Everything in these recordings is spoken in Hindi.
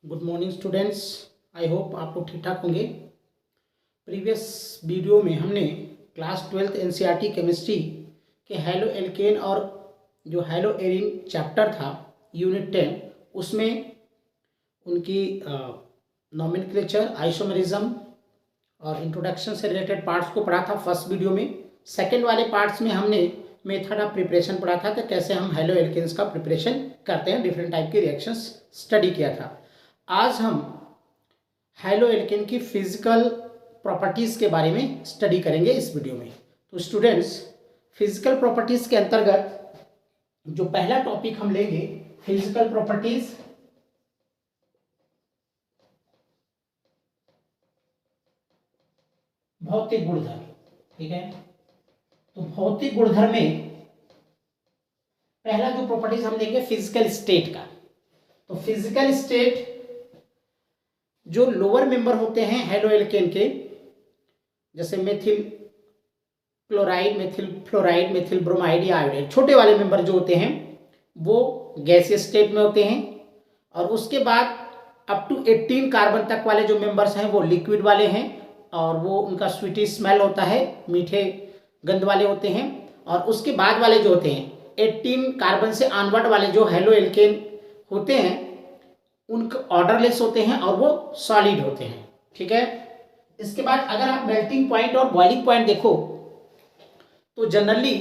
Good morning students. I hope आप लोग ठीक ठाक होंगे। प्रीवियस वीडियो में हमने क्लास 12th एनसीईआरटी केमिस्ट्री के हैलो एल्केन और जो हैलो एरिन चैप्टर था यूनिट 10 उसमें उनकी नॉमेनक्लेचर, आइसोमेरिज्म और इंट्रोडक्शन से रिलेटेड पार्ट्स को पढ़ा था फर्स्ट वीडियो में। सेकेंड वाले पार्ट्स में हमने मेथड ऑफ प्रिपरेशन पढ़ा था कि कैसे हम हैलो एल्केन्स का प्रिपरेशन करते हैं, डिफरेंट टाइप के रिएक्शंस स्टडी किया था। आज हम हैलो एल्केन की फिजिकल प्रॉपर्टीज़ के बारे में स्टडी करेंगे इस वीडियो में। तो स्टूडेंट्स, फिजिकल प्रॉपर्टीज़ के अंतर्गत जो पहला टॉपिक हम लेंगे, फिजिकल प्रॉपर्टीज भौतिक गुणधर्म। ठीक है, तो भौतिक गुणधर्म में पहला जो प्रॉपर्टीज हम लेंगे फिजिकल स्टेट का। तो फिजिकल स्टेट जो लोअर मेंबर होते हैं हैलो एल्केन के, जैसे methyl chloride, methyl fluoride, methyl bromide या आयोडाइड, छोटे वाले मेंबर जो होते हैं वो गैसियस स्टेट में होते हैं। और उसके बाद अप टू 18 कार्बन तक वाले जो मेंबर्स हैं वो लिक्विड वाले हैं और वो उनका स्वीटी स्मेल होता है, मीठे गंध वाले होते हैं। और उसके बाद वाले जो होते हैं 18 कार्बन से ऑनवर्ड वाले जो हैलो एल्केन होते हैं उनके ऑर्डरलेस होते हैं और वो सॉलिड होते हैं। ठीक है, इसके बाद अगर आप मेल्टिंग पॉइंट और बॉइलिंग पॉइंट देखो तो जनरली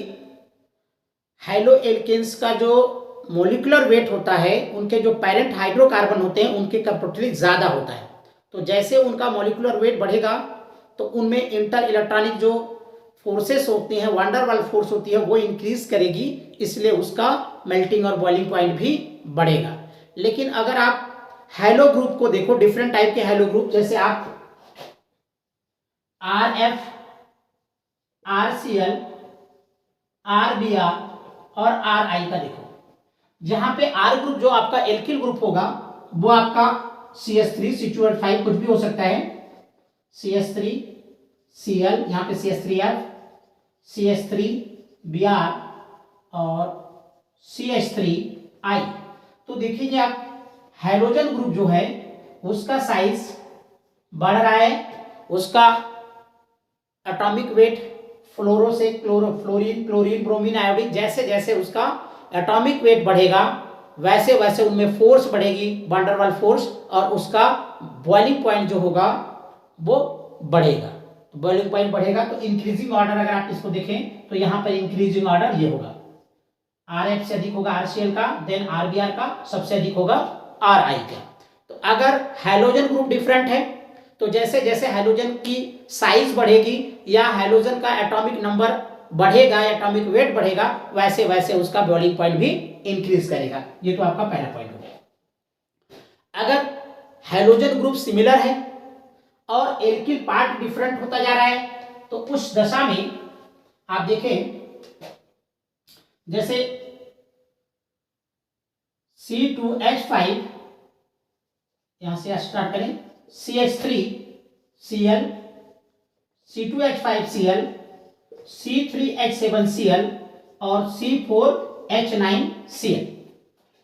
हैलो एल्केन्स का जो मोलिकुलर वेट होता है, उनके जो पेरेंट हाइड्रोकार्बन होते हैं उनके कंपैरेटिवली ज़्यादा होता है। तो जैसे उनका मोलिकुलर वेट बढ़ेगा तो उनमें इंटर इलेक्ट्रॉनिक जो फोर्सेस होती हैं, वांडर वाल फोर्स होती है, वो इंक्रीज करेगी, इसलिए उसका मेल्टिंग और बॉइलिंग पॉइंट भी बढ़ेगा। लेकिन अगर आप हैलो ग्रुप को देखो, डिफरेंट टाइप के हैलो ग्रुप, जैसे आप RF, RCl, RBr और RI का देखो, जहां पे R ग्रुप जो आपका एल्किल ग्रुप होगा वो आपका CH3 C2H5 कुछ भी हो सकता है, CH3 Cl, यहाँ पे CH3F, CH3Br और CH3I। तो देखिए आप हाइड्रोजन ग्रुप जो है उसका साइज बढ़ रहा है, उसका एटॉमिक वेट फ्लोरो से फ्लोरीन, क्लोरीन, ब्रोमीन, आयोडीन, जैसे जैसे उसका एटॉमिक वेट बढ़ेगा वैसे वैसे उनमें फोर्स बढ़ेगी, वान डेर वाल फोर्स, और उसका बॉइलिंग पॉइंट जो होगा वो बढ़ेगा। तो बॉइलिंग पॉइंट बढ़ेगा तो इंक्रीजिंग ऑर्डर, अगर आप इसको देखें तो यहाँ पर इंक्रीजिंग ऑर्डर ये होगा, RF से अधिक होगा RCl का, देन RBr का, सबसे अधिक होगा RI का। तो अगर हैलोजन ग्रुप डिफरेंट है तो जैसे जैसे हैलोजन की साइज बढ़ेगी या हैलोजन का एटॉमिक नंबर बढ़ेगा, एटॉमिक वेट बढ़ेगा, वैसे वैसे उसका बॉइलिंग पॉइंट भी इंक्रीज करेगा। ये तो आपका पहला पॉइंट हो गया। अगर हैलोजन ग्रुप सिमिलर है और एल्किल पार्ट डिफरेंट होता जा रहा है तो उस दशा में आप देखें, जैसे C2H5, यहां से स्टार्ट करें, CH3Cl, C2H5Cl, C3H7Cl और C4H9Cl।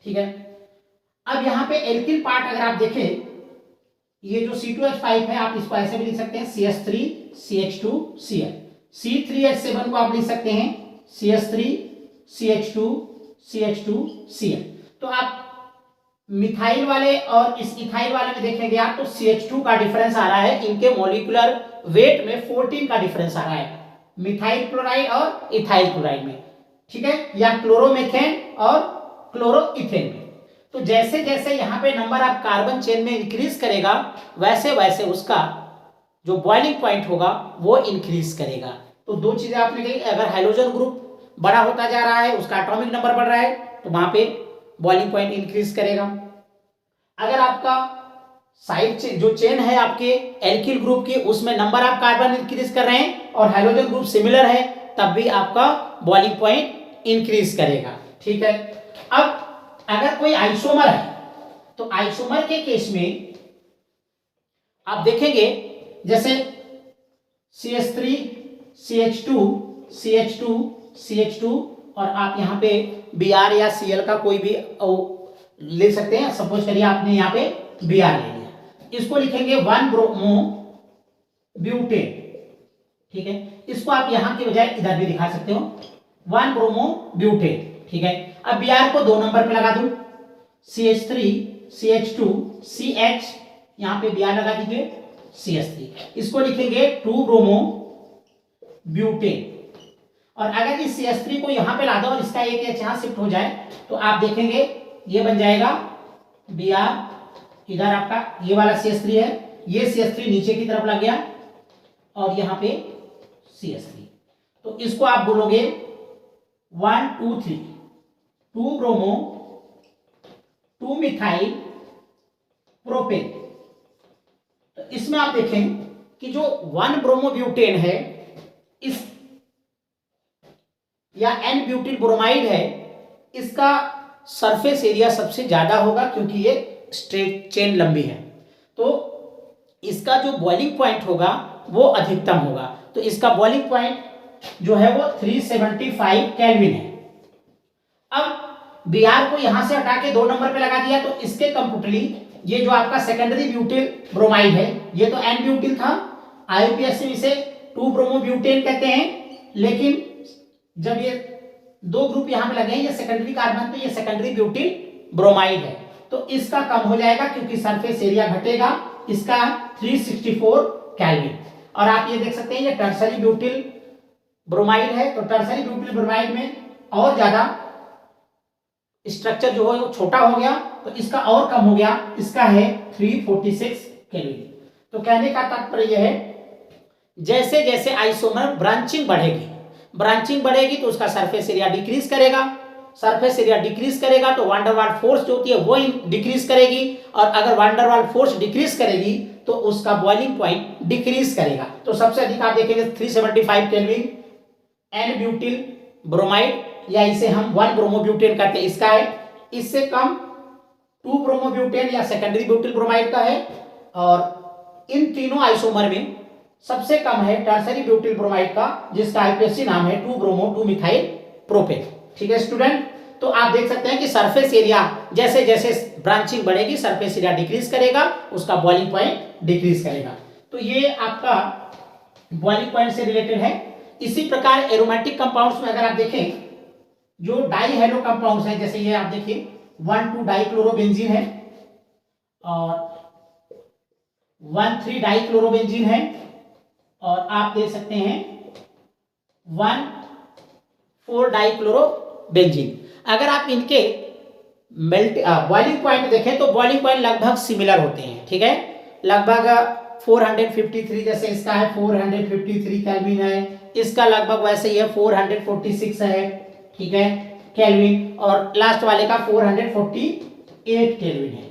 ठीक है, अब यहां पे एल्किल पार्ट अगर आप देखें, ये जो C2H5 है आप इसको ऐसे भी लिख सकते हैं CH3CH2Cl, C3H7 को आप लिख सकते हैं CH3CH2CH2Cl। तो आप मिथाइल वाले और इस इथाइल वाले में देखेंगे आप तो CH2 का डिफरेंस आ रहा है, इनके मॉलिक्यूलर वेट में 14 का डिफरेंस आ रहा है, मिथाइल क्लोराइड और इथाइल क्लोराइड में। ठीक है, या क्लोरोमेथेन और क्लोरोइथेन में। तो जैसे जैसे यहाँ पे नंबर ऑफ कार्बन चेन में इंक्रीज करेगा वैसे वैसे उसका जो बॉइलिंग पॉइंट होगा वो इंक्रीज करेगा। तो दो चीजें आपने कही, अगर हाइड्रोजन ग्रुप बड़ा होता जा रहा है, उसका एटॉमिक नंबर बढ़ रहा है तो वहां पे बॉइलिंग पॉइंट इंक्रीज करेगा। अगर आपका साइड जो चेन है आपके एल्किल ग्रुप की, उसमें नंबर ऑफ कार्बन इंक्रीज कर रहे हैं और हाइड्रोजन ग्रुप सिमिलर है, तब भी आपका बॉइलिंग पॉइंट इंक्रीज करेगा। ठीक है, अब अगर कोई आइसोमर है तो आइसोमर के केस में आप देखेंगे, जैसे CH3 CH2 CH2 CH2 और आप यहाँ पे Br या Cl का कोई भी ले सकते हैं। सपोज करिए आपने यहाँ पे Br ले लिया, इसको लिखेंगे 1 ब्रोमो ब्यूटेन, ठीक है। इसको आप यहां की बजाय इधर भी दिखा सकते हो, 1 ब्रोमो ब्यूटेन, ठीक है। अब Br को 2 नंबर पे लगा दूं, CH3 CH2 CH, यहां पे Br लगा दीजिए CH3, इसको लिखेंगे 2 ब्रोमो ब्यूटेन। और अगर इस CH3 को यहां पे ला दो और इसका एक H यहां शिफ्ट हो जाए तो आप देखेंगे ये बन जाएगा Br, इधर आपका ये वाला CH3 है, ये CH3 नीचे की तरफ लग गया और यहां पे CH3, तो इसको आप बोलोगे 1 2 3 2 ब्रोमो 2 मिथाइल प्रोपेन। तो इसमें आप देखें कि जो 1 ब्रोमो ब्यूटेन है इस या N ब्यूटिल ब्रोमाइड है, इसका सरफेस एरिया सबसे ज्यादा होगा क्योंकि ये स्ट्रेट चेन लंबी है, तो इसका जो बॉइलिंग पॉइंट होगा वो अधिकतम होगा। तो इसका बॉइलिंग पॉइंट जो है वो 375 केल्विन है। अब Br को यहां से हटा के 2 नंबर पे लगा दिया तो इसके कंप्यूटरली ये जो आपका सेकेंडरी ब्यूटिल ब्रोमाइड है, ये तो N ब्यूटिल था, IUPAC में इसे 2 ब्रोमो ब्यूटेन कहते हैं, लेकिन जब ये 2 ग्रुप यहां पे लगे हैं, ये सेकेंडरी कार्बन, तो ये सेकेंडरी ब्यूटिल ब्रोमाइड है, तो इसका कम हो जाएगा क्योंकि सरफेस एरिया घटेगा, इसका 364 केल्विन। और आप ये देख सकते हैं ये टर्सरी ब्यूटिल ब्रोमाइड है, तो टर्सरी ब्यूटिल ब्रोमाइड में और ज्यादा स्ट्रक्चर जो है वो छोटा हो गया, तो इसका और कम हो गया, इसका है 346 केल्विन। तो कहने का तात्पर्य यह है जैसे जैसे आइसोमर ब्रांचिंग बढ़ेगी तो उसका सरफेस एरिया डिक्रीज करेगा, सरफेस एरिया डिक्रीज करेगा तो वान डेर वाल फोर्स जो होती है वो डिक्रीज करेगी, और अगर वान डेर वाल फोर्स डिक्रीज करेगी तो उसका बॉइलिंग पॉइंट डिक्रीज करेगा। तो सबसे अधिक आप देखेंगे 375 केल्विन N ब्यूटिल ब्रोमाइड, या इसे हम 1 ब्रोमो ब्यूटेन कहते हैं, इसका है। इससे कम 2 ब्रोमो ब्यूटेन या सेकेंडरी ब्यूटिल ब्रोमाइड का है, और इन तीनों आइसोमर में सबसे कम है टर्सरी ब्यूटिल ब्रोमाइड का, जिसका IUPAC नाम है 2 ब्रोमो 2 मिथाइल प्रोपेन, ठीक है स्टूडेंट। तो आप देख सकते हैं कि सरफेस एरिया जैसे जैसे ब्रांचिंग बढ़ेगी सरफेस एरिया डिक्रीज करेगा, उसका बॉइलिंग पॉइंट डिक्रीज करेगा। तो ये आपका बॉइलिंग पॉइंट से रिलेटेड है। इसी प्रकार एरोमेटिक कंपाउंड्स में अगर आप देखें, जो डाई हेलो कंपाउंड्स हैं, जैसे ये आप देखिए 1,2 डाइक्लोरोबेंजीन है और 1,3 डाइक्लोरोबेंजीन है, और आप देख सकते हैं 1,4 डाइक्लोरोबेंजीन। अगर आप इनके बॉइलिंग पॉइंट देखें तो बॉइलिंग पॉइंट लगभग सिमिलर होते हैं, ठीक है, लगभग 453, जैसे इसका है 453 केल्विन है, इसका लगभग वैसे ही है 446 है, ठीक है केल्विन, और लास्ट वाले का 448 केल्विन है।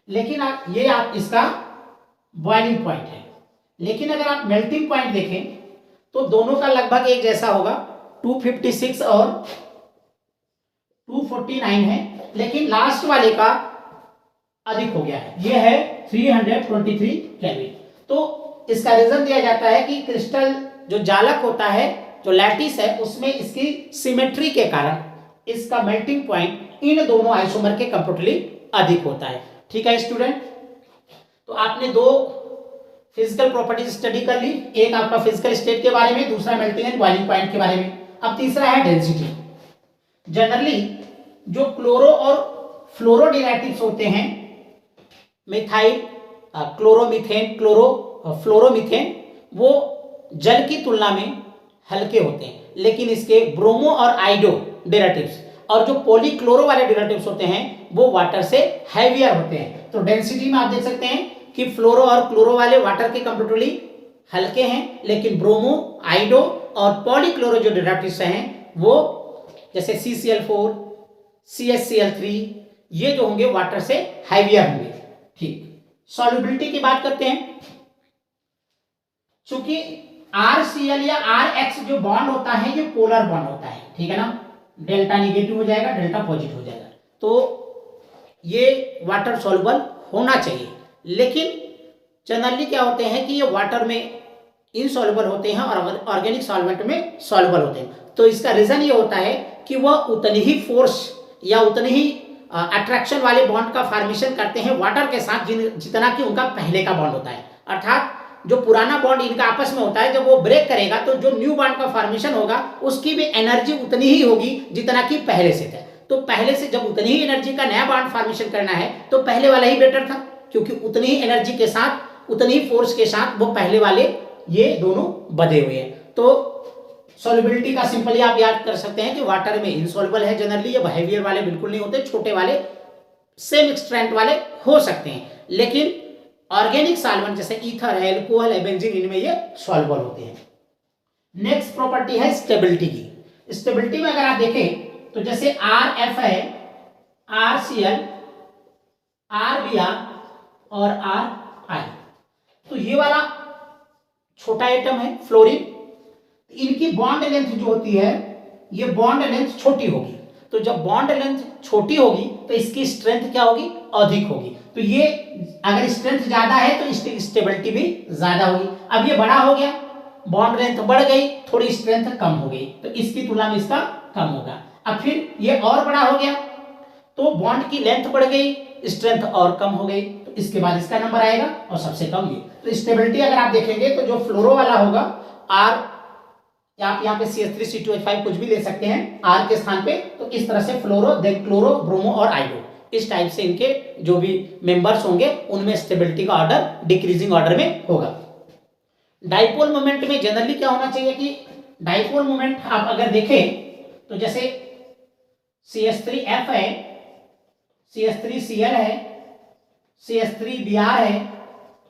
लेकिन आप इसका बॉइलिंग पॉइंट है, लेकिन अगर आप मेल्टिंग पॉइंट देखें तो दोनों का लगभग एक जैसा होगा, 256 और 249 है, लेकिन लास्ट वाले का अधिक हो गया है, ये है 323 केल्विन। तो इसका रीजन दिया जाता है कि क्रिस्टल जो जालक होता है, जो लैटिस है, उसमें इसकी सिमेट्री के कारण इसका मेल्टिंग पॉइंट इन दोनों आइसोमर के कंपैरेटिवली अधिक होता है, ठीक है स्टूडेंट। तो आपने 2 फिजिकल प्रॉपर्टीज स्टडी कर ली, एक आपका फिजिकल स्टेट के बारे में, दूसरा मेल्टिंग एंड बॉइलिंग पॉइंट के बारे में। अब तीसरा है डेंसिटी। जनरली जो क्लोरो और फ्लोरो डेरिवेटिव्स होते हैं, मिथाइल क्लोरोमीथेन, फ्लोरोमीथेन, वो जल की तुलना में हल्के होते हैं, लेकिन इसके ब्रोमो और आइडो डेरिवेटिव्स और जो पॉलीक्लोरो वाले डेरिवेटिव्स होते हैं वो वाटर से हैवियर होते हैं। तो डेंसिटी में आप देख सकते हैं कि फ्लोरो और क्लोरो वाले वाटर के कंपैरेटिवली हल्के हैं, लेकिन ब्रोमो, आइडो और पॉलीक्लोरो जो डेरिवेटिव्स हैं वो जैसे CCl4, CHCl3, ये जो होंगे वाटर से हैवियर होंगे, ठीक। सॉल्युबिलिटी की बात करते हैं। चूंकि RCl या RH जो बॉन्ड होता है ये पोलर बॉन्ड होता है, ठीक है ना, डेल्टा निगेटिव हो जाएगा, डेल्टा पॉजिटिव हो जाएगा, तो ये वाटर सॉल्युबल होना चाहिए। लेकिन जनरली क्या होते हैं कि ये वाटर में इनसॉल्युबल होते हैं और ऑर्गेनिक सॉल्वेंट में सॉल्युबल होते हैं। तो इसका रीजन ये होता है कि वह उतनी ही फोर्स या उतनी ही अट्रैक्शन वाले बॉन्ड का फॉर्मेशन करते हैं वाटर के साथ जितना कि उनका पहले का बॉन्ड होता है। अर्थात जो पुराना बॉन्ड इनका आपस में होता है, जब वो ब्रेक करेगा तो जो न्यू बॉन्ड का फॉर्मेशन होगा उसकी भी एनर्जी उतनी ही होगी जितना कि पहले से था। तो पहले से जब उतनी ही एनर्जी का नया बॉन्ड फॉर्मेशन करना है तो पहले वाला ही बेटर था, क्योंकि उतनी ही एनर्जी के साथ, उतनी ही फोर्स के साथ वो पहले वाले ये दोनों बधे हुए हैं। तो सॉल्युबिलिटी का सिंपली आप याद कर सकते हैं कि वाटर में इनसॉल्युबल है जनरली, ये हेवियर वाले बिल्कुल नहीं होते, छोटे वाले सेम स्ट्रेंथ वाले हो सकते हैं, लेकिन ऑर्गेनिक सॉल्वेंट जैसे ईथर है, अल्कोहल है, बेंजीन, इनमें ये सॉल्युबल होते हैं। नेक्स्ट प्रॉपर्टी है स्टेबिलिटी की। स्टेबिलिटी में अगर आप देखें तो जैसे RF है, RCl, RBr और RI, तो ये वाला छोटा एटम है फ्लोरीन, इनकी बॉन्ड लेंथ जो होती है ये बॉन्ड लेंथ छोटी होगी। तो जब बॉन्ड लेंथ छोटी होगी तो इसकी स्ट्रेंथ क्या होगी, अधिक होगी। तो ये अगर स्ट्रेंथ ज्यादा है तो इसकी स्टेबिलिटी भी ज्यादा होगी। अब ये बड़ा हो गया, बॉन्ड लेंथ बढ़ गई, थोड़ी स्ट्रेंथ कम हो गई, तो इसकी तुलना में इसका कम होगा। अब फिर ये और बड़ा हो गया तो बॉन्ड की लेंथ बढ़ गई, स्ट्रेंथ और कम हो गई, तो इसके बाद इसका नंबर आएगा और सबसे कम ये। तो स्टेबिलिटी अगर आप देखेंगे तो जो फ्लोरो वाला होगा R, आप यहाँ पे CH3CH2H5 कुछ भी ले सकते हैं R के स्थान पे, तो इस तरह से फ्लोरो, देन क्लोरो, ब्रोमो और आइडो, इस टाइप से इनके जो भी मेंबर्स होंगे उनमें स्टेबिलिटी का ऑर्डर डिक्रीजिंग ऑर्डर में होगा। डाइपोल मोमेंट में जनरली क्या होना चाहिए कि डाइपोल मोमेंट आप अगर देखें तो जैसे CH3F है, CH3Cl है, CH3Br है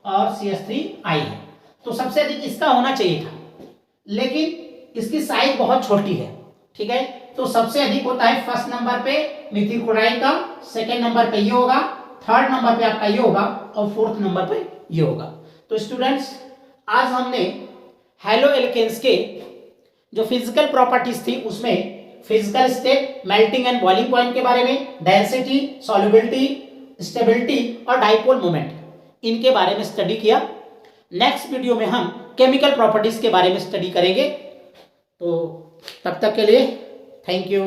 और CH3I है, तो सबसे अधिक इसका होना चाहिए था, लेकिन इसकी साइज बहुत छोटी है, ठीक है। तो सबसे अधिक होता है फर्स्ट नंबर पे मिथिल क्लोराइड का, सेकेंड नंबर पे ये होगा, थर्ड नंबर पे आपका ये होगा और फोर्थ नंबर पे ये होगा। तो स्टूडेंट्स, आज हमने हैलो एल्केन्स के जो फिजिकल प्रॉपर्टीज थी उसमें physical state, melting and boiling point के बारे में, डेंसिटी, सॉल्युबिलिटी, स्टेबिलिटी और डाइपोल मोमेंट, इनके बारे में स्टडी किया। नेक्स्ट वीडियो में हम केमिकल प्रॉपर्टीज के बारे में स्टडी करेंगे। तो तब तक के लिए थैंक यू।